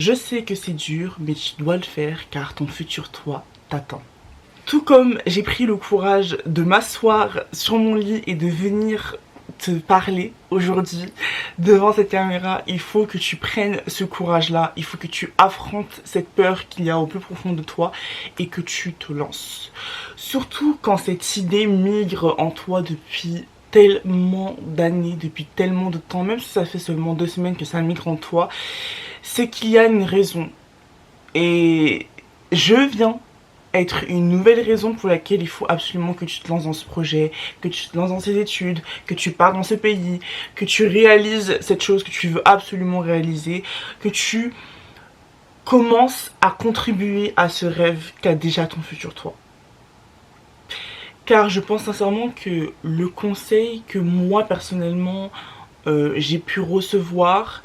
Je sais que c'est dur, mais tu dois le faire car ton futur toi t'attend. Tout comme j'ai pris le courage de m'asseoir sur mon lit et de venir te parler aujourd'hui devant cette caméra, il faut que tu prennes ce courage-là, il faut que tu affrontes cette peur qu'il y a au plus profond de toi et que tu te lances. Surtout quand cette idée migre en toi depuis tellement d'années, depuis tellement de temps, même si ça fait seulement 2 semaines que ça migre en toi, c'est qu'il y a une raison. Et je viens être une nouvelle raison pour laquelle il faut absolument que tu te lances dans ce projet, que tu te lances dans ces études, que tu pars dans ce pays, que tu réalises cette chose que tu veux absolument réaliser, que tu commences à contribuer à ce rêve qu'a déjà ton futur toi. Car je pense sincèrement que le conseil que moi personnellement j'ai pu recevoir,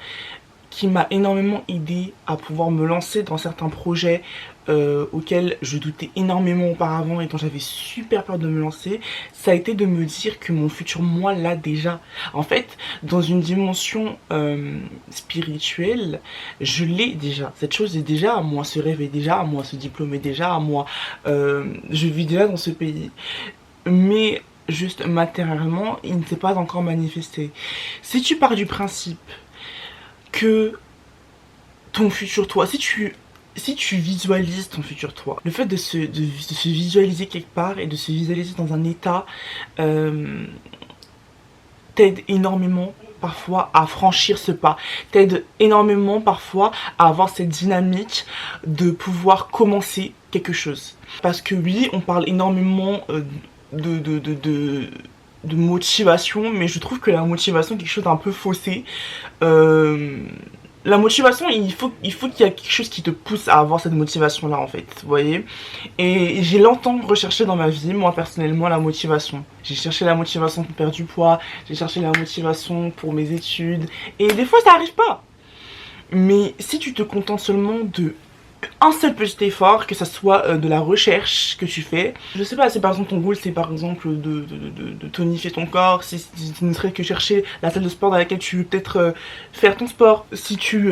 qui m'a énormément aidé à pouvoir me lancer dans certains projets auxquels je doutais énormément auparavant et dont j'avais super peur de me lancer, ça a été de me dire que mon futur moi l'a déjà. En fait, dans une dimension spirituelle, je l'ai déjà. Cette chose est déjà à moi, ce rêve est déjà à moi, ce diplôme est déjà à moi. Je vis déjà dans ce pays. Mais juste matériellement, il ne s'est pas encore manifesté. Si tu pars du principe que ton futur toi, si tu visualises ton futur toi, le fait de se visualiser quelque part et de se visualiser dans un état t'aide énormément parfois à franchir ce pas, t'aide énormément parfois à avoir cette dynamique de pouvoir commencer quelque chose. Parce que oui, on parle énormément de motivation, mais je trouve que la motivation est quelque chose d'un peu faussé. La motivation, il faut qu'il y ait quelque chose qui te pousse à avoir cette motivation là en fait, vous voyez. Et j'ai longtemps recherché dans ma vie, moi personnellement, la motivation. J'ai cherché la motivation pour perdre du poids, j'ai cherché la motivation pour mes études, et des fois ça arrive pas. Mais si tu te contentes seulement de un seul petit effort, que ça soit de la recherche que tu fais. Je sais pas, si par exemple ton goal c'est par exemple de tonifier ton corps, si tu ne serait que chercher la salle de sport dans laquelle tu veux peut-être faire ton sport, si tu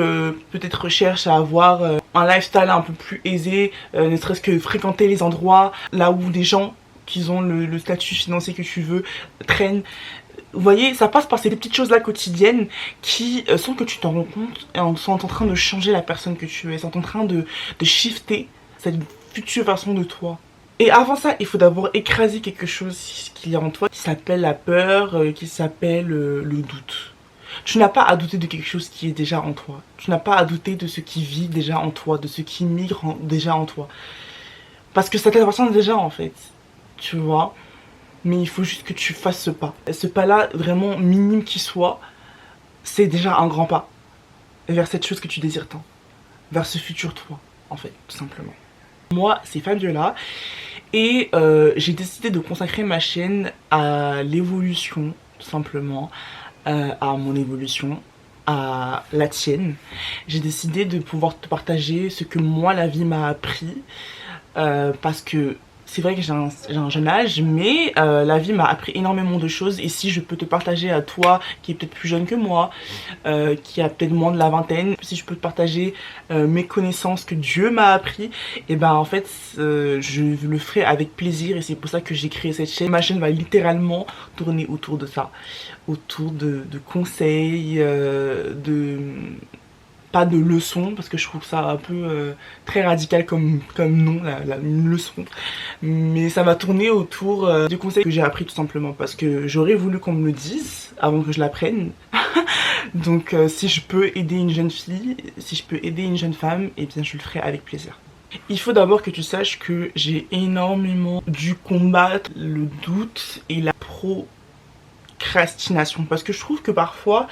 peut-être cherches à avoir un lifestyle un peu plus aisé, ne serait-ce que fréquenter les endroits là où des gens qui ont le statut financier que tu veux traînent. Vous voyez, ça passe par ces petites choses là quotidiennes qui, sans que tu t'en rends compte, sont en train de changer la personne que tu es, sont en train de shifter cette future version de toi. Et avant ça, il faut d'abord écraser quelque chose qu'il y a en toi qui s'appelle la peur, qui s'appelle le doute. Tu n'as pas à douter de quelque chose qui est déjà en toi. Tu n'as pas à douter de ce qui vit déjà en toi, de ce qui migre déjà en toi. Parce que ça t'appartient déjà en fait, tu vois. Mais il faut juste que tu fasses ce pas. Ce pas-là, vraiment minime qu'il soit, c'est déjà un grand pas vers cette chose que tu désires tant. Vers ce futur toi, en fait, tout simplement. Moi, c'est Fabiola et j'ai décidé de consacrer ma chaîne à l'évolution, tout simplement, à mon évolution, à la tienne. J'ai décidé de pouvoir te partager ce que moi, la vie m'a appris, parce que c'est vrai que j'ai un jeune âge, mais la vie m'a appris énormément de choses. Et si je peux te partager à toi, qui est peut-être plus jeune que moi, qui a peut-être moins de la vingtaine, si je peux te partager mes connaissances que Dieu m'a appris, et ben en fait, je le ferai avec plaisir. Et c'est pour ça que j'ai créé cette chaîne. Ma chaîne va littéralement tourner autour de ça, autour de conseils, pas de leçons, parce que je trouve ça un peu très radical comme nom, une leçon. Mais ça va tourner autour du conseil que j'ai appris tout simplement, parce que j'aurais voulu qu'on me le dise avant que je l'apprenne. Donc si je peux aider une jeune fille, si je peux aider une jeune femme, et bien je le ferai avec plaisir. Il faut d'abord que tu saches que j'ai énormément dû combattre le doute et la procrastination, parce que je trouve que parfois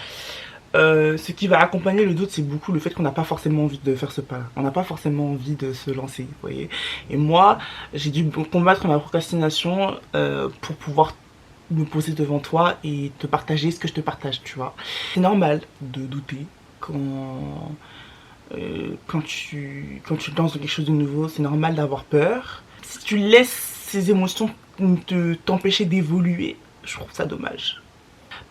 ce qui va accompagner le doute, c'est beaucoup le fait qu'on n'a pas forcément envie de faire ce pas là. On n'a pas forcément envie de se lancer, vous voyez. Et moi, j'ai dû combattre ma procrastination pour pouvoir me poser devant toi et te partager ce que je te partage, tu vois. C'est normal de douter quand tu te lances dans quelque chose de nouveau, c'est normal d'avoir peur. Si tu laisses ces émotions t'empêcher d'évoluer, je trouve ça dommage.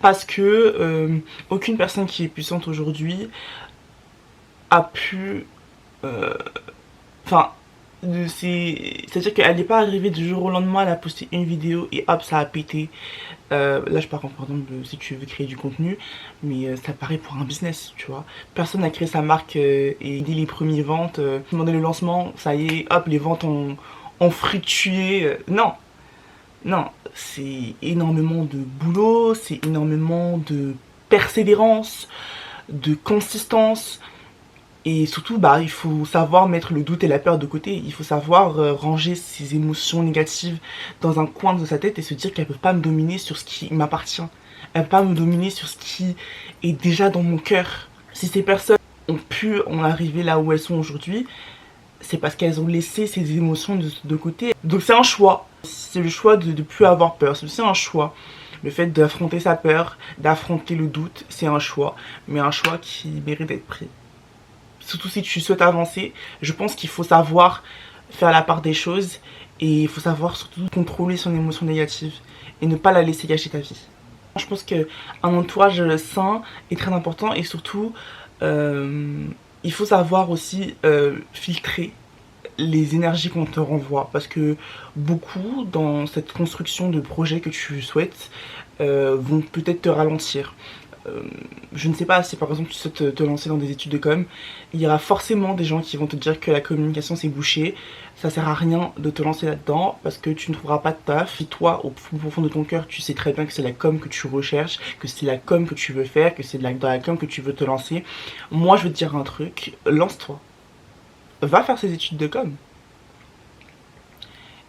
Parce que aucune personne qui est puissante aujourd'hui a pu... Enfin, c'est-à-dire qu'elle n'est pas arrivée du jour au lendemain, elle a posté une vidéo et hop, ça a pété. Là, je parle par exemple si tu veux créer du contenu, mais ça paraît pour un business, tu vois. Personne n'a créé sa marque et dès les premières ventes, dès le lancement, ça y est, hop, les ventes ont fluctué. Non, non, c'est énormément de boulot, c'est énormément de persévérance, de consistance. Et surtout, bah, il faut savoir mettre le doute et la peur de côté. Il faut savoir ranger ses émotions négatives dans un coin de sa tête et se dire qu'elles ne peuvent pas me dominer sur ce qui m'appartient. Elles ne peuvent pas me dominer sur ce qui est déjà dans mon cœur. Si ces personnes ont pu en arriver là où elles sont aujourd'hui, c'est parce qu'elles ont laissé ces émotions de côté. Donc c'est un choix. C'est le choix de ne plus avoir peur. C'est aussi un choix. Le fait d'affronter sa peur, d'affronter le doute, c'est un choix. Mais un choix qui mérite d'être pris. Surtout si tu souhaites avancer, je pense qu'il faut savoir faire la part des choses et il faut savoir surtout contrôler son émotion négative et ne pas la laisser gâcher ta vie. Je pense qu'un entourage sain est très important et surtout il faut savoir aussi filtrer les énergies qu'on te renvoie parce que beaucoup dans cette construction de projet que tu souhaites vont peut-être te ralentir. Je ne sais pas si par exemple tu souhaites te lancer dans des études de com, il y aura forcément des gens qui vont te dire que la communication c'est bouché, ça sert à rien de te lancer là-dedans parce que tu ne trouveras pas de taf. Et toi au fond de ton cœur tu sais très bien que c'est la com que tu recherches, que c'est la com que tu veux faire, que c'est dans la com que tu veux te lancer. Moi je veux te dire un truc, lance-toi, va faire ces études de com.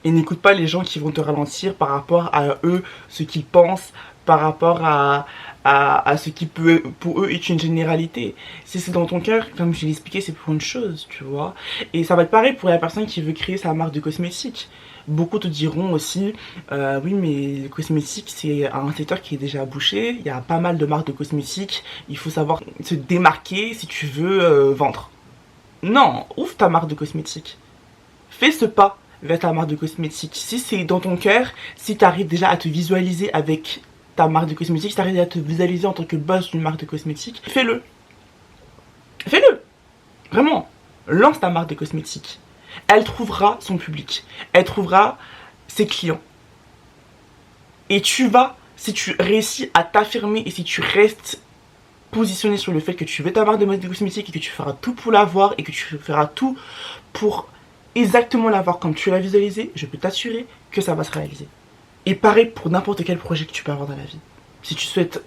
Et n'écoute pas les gens qui vont te ralentir par rapport à eux, ce qu'ils pensent, par rapport à ce qui peut pour eux est une généralité. Si c'est dans ton cœur, comme je l'ai expliqué, c'est pour une chose, tu vois. Et ça va être pareil pour la personne qui veut créer sa marque de cosmétiques. Beaucoup te diront aussi, oui mais le cosmétique c'est un secteur qui est déjà bouché, il y a pas mal de marques de cosmétiques, il faut savoir se démarquer si tu veux vendre. Non, ouvre ta marque de cosmétiques. Fais ce pas vers ta marque de cosmétiques. Si c'est dans ton cœur, si tu arrives déjà à te visualiser avec ta marque de cosmétiques, si tu arrives à te visualiser en tant que boss d'une marque de cosmétiques, fais-le. Fais-le. Vraiment. Lance ta marque de cosmétiques. Elle trouvera son public. Elle trouvera ses clients. Et tu vas, si tu réussis à t'affirmer et si tu restes positionné sur le fait que tu veux ta marque de cosmétiques et que tu feras tout pour l'avoir et que tu feras tout pour exactement l'avoir comme tu l'as visualisé, je peux t'assurer que ça va se réaliser. Et pareil pour n'importe quel projet que tu peux avoir dans la vie. Si tu souhaites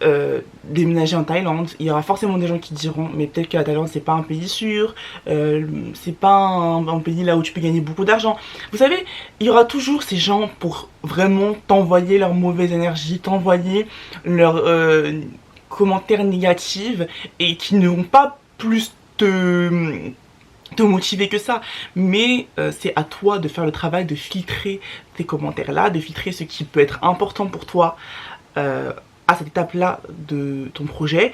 déménager en Thaïlande, il y aura forcément des gens qui diront mais peut-être que la Thaïlande c'est pas un pays sûr, c'est pas un pays là où tu peux gagner beaucoup d'argent. Vous savez, il y aura toujours ces gens pour vraiment t'envoyer leur mauvaise énergie, t'envoyer leur commentaires négatifs et qui ne vont pas plus te motiver que ça, mais c'est à toi de faire le travail de filtrer tes commentaires là, de filtrer ce qui peut être important pour toi à cette étape là de ton projet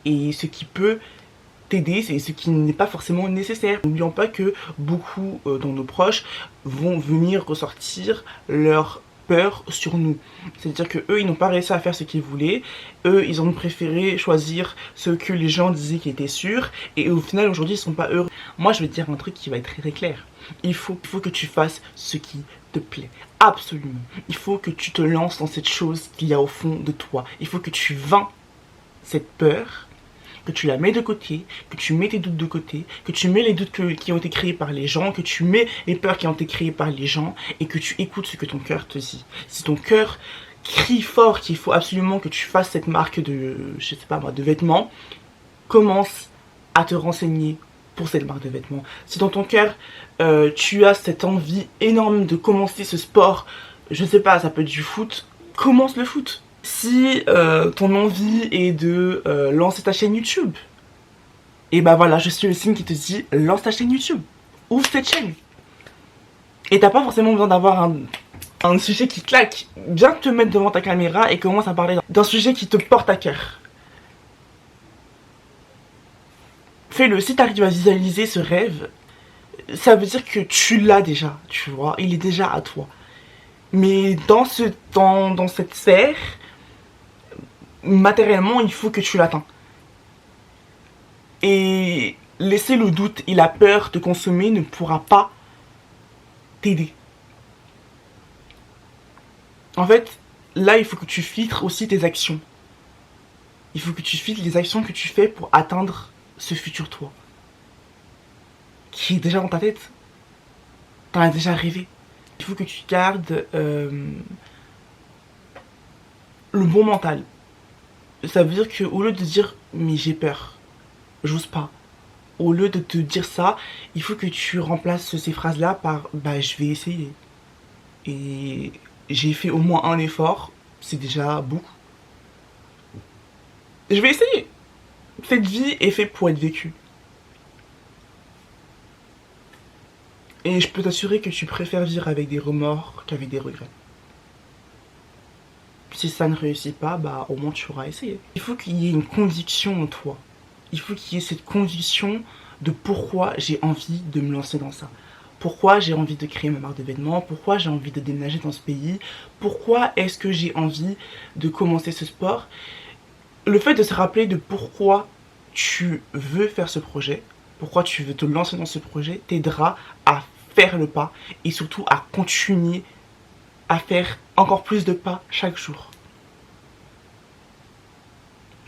et ce qui peut t'aider, c'est ce qui n'est pas forcément nécessaire. N'oublions pas que beaucoup dans nos proches vont venir ressortir leur peur sur nous. C'est-à-dire que eux ils n'ont pas réussi à faire ce qu'ils voulaient, eux ils ont préféré choisir ce que les gens disaient qui était sûr et au final aujourd'hui ils sont pas heureux. Moi je vais te dire un truc qui va être très très clair. Il faut que tu fasses ce qui te plaît. Absolument. Il faut que tu te lances dans cette chose qu'il y a au fond de toi. Il faut que tu vaincs cette peur, que tu la mets de côté, que tu mets tes doutes de côté, que tu mets les doutes qui ont été créés par les gens, que tu mets les peurs qui ont été créées par les gens et que tu écoutes ce que ton cœur te dit. Si ton cœur crie fort qu'il faut absolument que tu fasses cette marque de, je sais pas moi, de vêtements, commence à te renseigner pour cette marque de vêtements. Si dans ton cœur tu as cette envie énorme de commencer ce sport, je sais pas, ça peut être du foot, commence le foot. Si ton envie est de lancer ta chaîne YouTube, et bah voilà, je suis le signe qui te dit lance ta chaîne YouTube, ouvre cette chaîne. Et t'as pas forcément besoin d'avoir un sujet qui claque. Viens te mettre devant ta caméra et commence à parler d'un sujet qui te porte à cœur. Fais-le, si t'arrives à visualiser ce rêve, ça veut dire que tu l'as déjà, tu vois, il est déjà à toi. Mais dans cette sphère, matériellement, il faut que tu l'atteins. Et laisser le doute et la peur te consommer ne pourra pas t'aider. En fait, là, il faut que tu filtres aussi tes actions. Il faut que tu filtres les actions que tu fais pour atteindre ce futur toi. Qui est déjà dans ta tête. T'en as déjà rêvé. Il faut que tu gardes le bon mental. Ça veut dire qu'au lieu de dire mais j'ai peur, j'ose pas, au lieu de te dire ça, il faut que tu remplaces ces phrases-là par bah je vais essayer. Et j'ai fait au moins un effort, c'est déjà beaucoup. Je vais essayer. Cette vie est faite pour être vécue. Et je peux t'assurer que tu préfères vivre avec des remords qu'avec des regrets. Si ça ne réussit pas, bah au moins tu auras essayé. Il faut qu'il y ait une conviction en toi. Il faut qu'il y ait cette conviction de pourquoi j'ai envie de me lancer dans ça. Pourquoi j'ai envie de créer ma marque de vêtements, pourquoi j'ai envie de déménager dans ce pays, pourquoi est-ce que j'ai envie de commencer ce sport. Le fait de se rappeler de pourquoi tu veux faire ce projet, pourquoi tu veux te lancer dans ce projet, t'aidera à faire le pas et surtout à continuer à faire encore plus de pas chaque jour.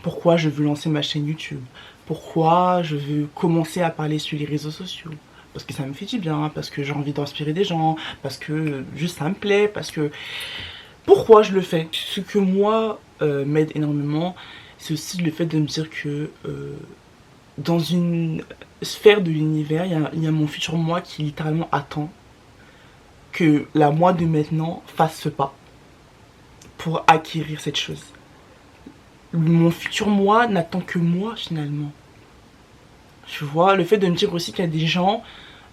Pourquoi je veux lancer ma chaîne YouTube, pourquoi je veux commencer à parler sur les réseaux sociaux, parce que ça me fait du bien, parce que j'ai envie d'inspirer des gens, parce que juste ça me plaît, parce que... Pourquoi je le fais? Ce que moi m'aide énormément, c'est aussi le fait de me dire que dans une sphère de l'univers, il y a mon futur moi qui littéralement attend que la moi de maintenant fasse ce pas pour acquérir cette chose. Mon futur moi n'attend que moi finalement. Tu vois, le fait de me dire aussi qu'il y a des gens,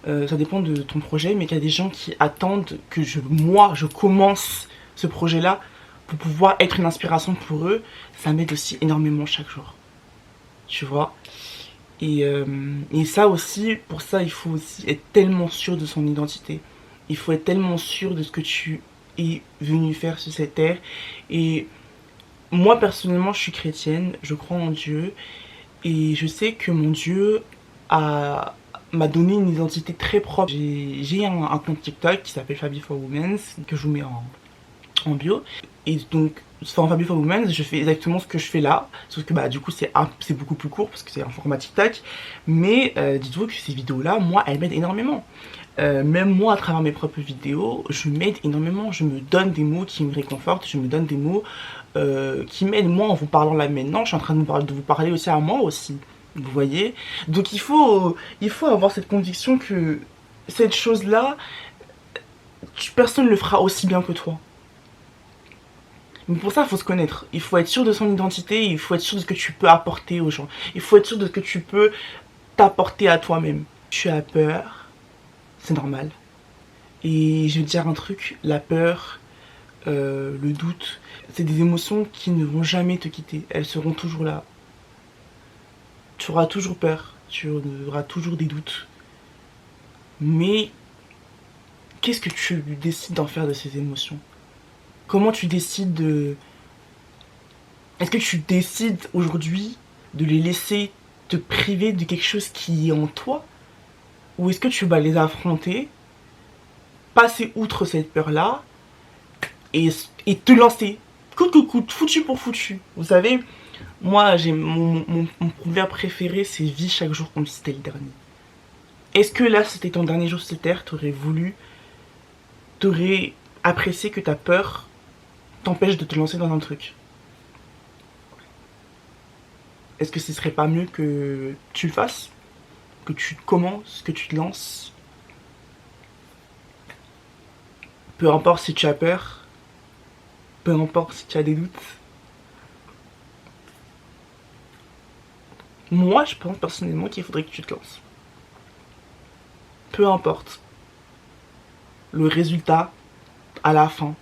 ça dépend de ton projet, mais qu'il y a des gens qui attendent que moi je commence ce projet-là pour pouvoir être une inspiration pour eux, ça m'aide aussi énormément chaque jour. Tu vois. Et ça aussi, pour ça, il faut aussi être tellement sûr de son identité. Il faut être tellement sûr de ce que tu es venu faire sur cette terre. Et moi, personnellement, je suis chrétienne, je crois en Dieu. Et je sais que mon Dieu m'a donné une identité très propre. J'ai un compte TikTok qui s'appelle Fabi for Women, que je vous mets en bio. Et donc, en Fabi for Women, je fais exactement ce que je fais là. Sauf que bah, du coup, c'est beaucoup plus court parce que c'est un format TikTok. Mais dites-vous que ces vidéos-là, moi, elles m'aident énormément. Même moi, à travers mes propres vidéos, je m'aide énormément. Je me donne des mots qui me réconfortent. Je me donne des mots qui m'aident. Moi, en vous parlant là maintenant, je suis en train de vous parler aussi à moi aussi. Vous voyez? Donc, il faut avoir cette conviction que cette chose-là, personne ne le fera aussi bien que toi. Mais pour ça, il faut se connaître. Il faut être sûr de son identité, il faut être sûr de ce que tu peux apporter aux gens. Il faut être sûr de ce que tu peux t'apporter à toi-même. Tu as peur, c'est normal. Et je vais te dire un truc, la peur, le doute, c'est des émotions qui ne vont jamais te quitter. Elles seront toujours là. Tu auras toujours peur, tu auras toujours des doutes. Mais qu'est-ce que tu décides d'en faire de ces émotions? Comment tu décides de... Est-ce que tu décides aujourd'hui de les laisser te priver de quelque chose qui est en toi? Ou est-ce que tu vas les affronter, passer outre cette peur-là et te lancer coûte que coûte, foutu pour foutu? Vous savez, moi, j'ai mon proverbe préféré, c'est vis chaque jour comme si c'était le dernier. Est-ce que là, c'était ton dernier jour sur cette terre, t'aurais apprécié que ta peur t'empêche de te lancer dans un truc? Est-ce que ce serait pas mieux que tu le fasses? Que tu commences, que tu te lances? Peu importe si tu as peur, peu importe si tu as des doutes. Moi, je pense personnellement qu'il faudrait que tu te lances. Peu importe le résultat à la fin.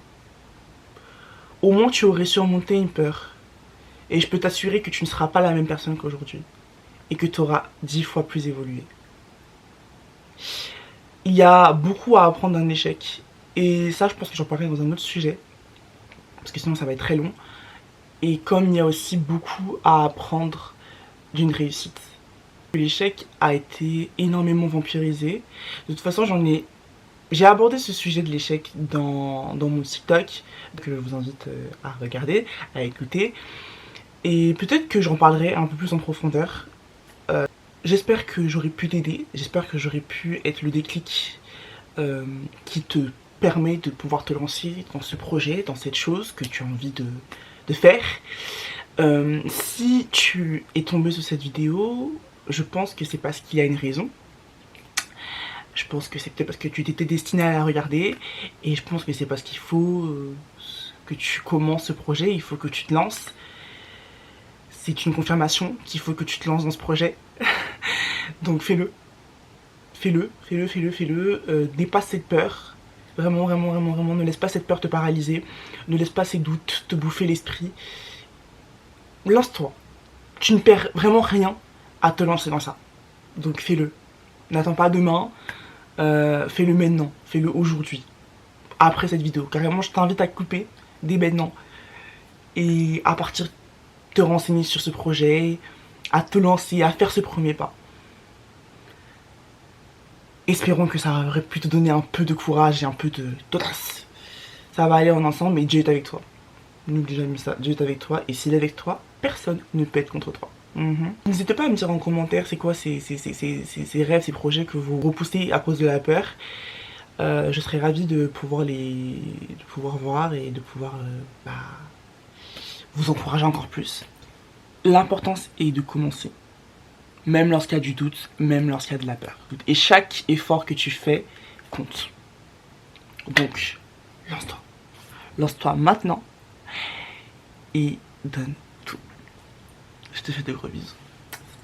Au moins, tu aurais surmonté une peur. Et je peux t'assurer que tu ne seras pas la même personne qu'aujourd'hui. Et que tu auras 10 fois plus évolué. Il y a beaucoup à apprendre d'un échec. Et ça, je pense que j'en parlerai dans un autre sujet. Parce que sinon, ça va être très long. Et comme il y a aussi beaucoup à apprendre d'une réussite. L'échec a été énormément vampirisé. De toute façon, j'ai abordé ce sujet de l'échec dans mon TikTok, que je vous invite à regarder, à écouter. Et peut-être que j'en parlerai un peu plus en profondeur. J'espère que j'aurais pu t'aider, j'espère que j'aurais pu être le déclic qui te permet de pouvoir te lancer dans ce projet, dans cette chose que tu as envie de faire. Si tu es tombé sur cette vidéo, je pense que c'est parce qu'il y a une raison. Je pense que c'est peut-être parce que tu t'étais destiné à la regarder. Et je pense que c'est parce qu'il faut que tu commences ce projet, il faut que tu te lances. C'est une confirmation qu'il faut que tu te lances dans ce projet. Donc fais-le. Fais-le. Dépasse cette peur. Vraiment, ne laisse pas cette peur te paralyser. Ne laisse pas ces doutes te bouffer l'esprit. Lance-toi. Tu ne perds vraiment rien à te lancer dans ça. Donc fais-le. N'attends pas demain. Fais-le maintenant. Fais-le aujourd'hui. Après cette vidéo. Carrément, je t'invite à couper dès maintenant. Et à partir te renseigner sur ce projet. À te lancer, à faire ce premier pas. Espérons que ça aurait pu te donner un peu de courage et un peu d'audace. Ça va aller en ensemble, mais Dieu est avec toi. N'oublie jamais ça, Dieu est avec toi. Et s'il est avec toi, personne ne peut être contre toi. N'hésitez pas à me dire en commentaire c'est quoi ces rêves, ces projets que vous repoussez à cause de la peur. Je serais ravie de pouvoir voir et de pouvoir vous encourager encore plus. L'importance est de commencer. Même lorsqu'il y a du doute, même lorsqu'il y a de la peur. Et chaque effort que tu fais compte. Donc, lance-toi. Lance-toi maintenant et donne tout. Je te fais de gros bisous.